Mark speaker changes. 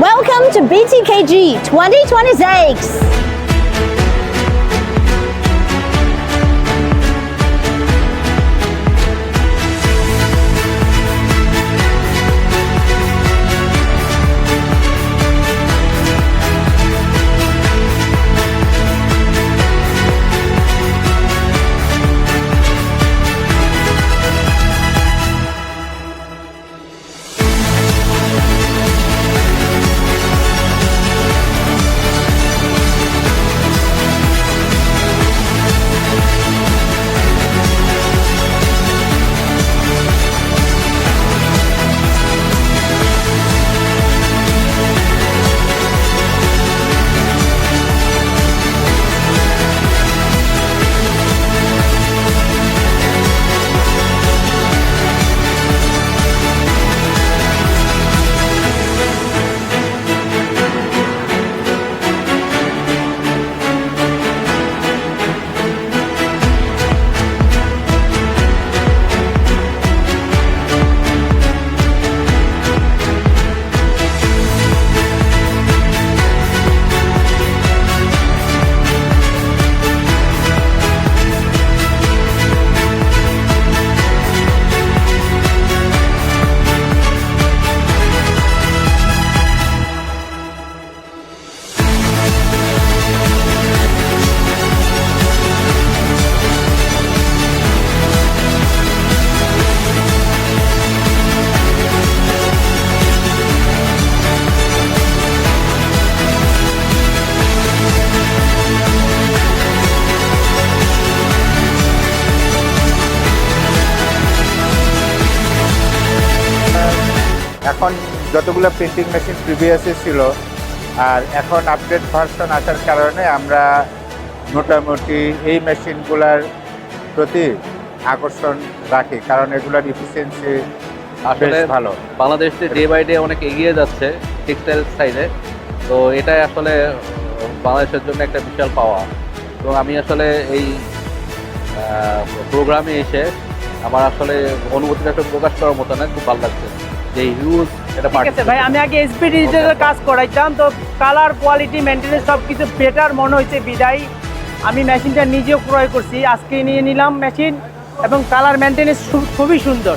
Speaker 1: Welcome to BTKG 2026.
Speaker 2: এখন যতগুলো printing machine প্রিভিয়াসে ছিল আর এখন আপডেট ভার্সন আসার কারণে আমরা মোটামুটি এই মেশিনগুলোর প্রতি আকর্ষণ রাখি, কারণ এগুলোর ইফিসিয়েন্সি
Speaker 3: আসলে
Speaker 2: ভালো।
Speaker 3: বাংলাদেশ ডে বাই ডে অনেক এগিয়ে যাচ্ছে টেক্সটাইল সাইডে, তো এটাই আসলে বাংলাদেশের জন্য একটা বিশাল পাওয়া। তো আমি আসলে এই প্রোগ্রামে এসে আমার আসলে অনুভূতিটা একটু প্রকাশ করার মতো না, খুব ভালো লাগছে যে হিউজ এটা
Speaker 4: ঠিক আছে ভাই, আমি আগে এসপি ডিজিটালের কাজ করাইতাম, তো কালার কোয়ালিটি মেনটেন্যান্স সব কিছু বেটার মনে হয়েছে বিদায় আমি মেশিনটা নিজেও ক্রয় করছি। আজকে নিয়ে নিলাম মেশিন এবং কালার মেনটেন্যান্স খুবই সুন্দর।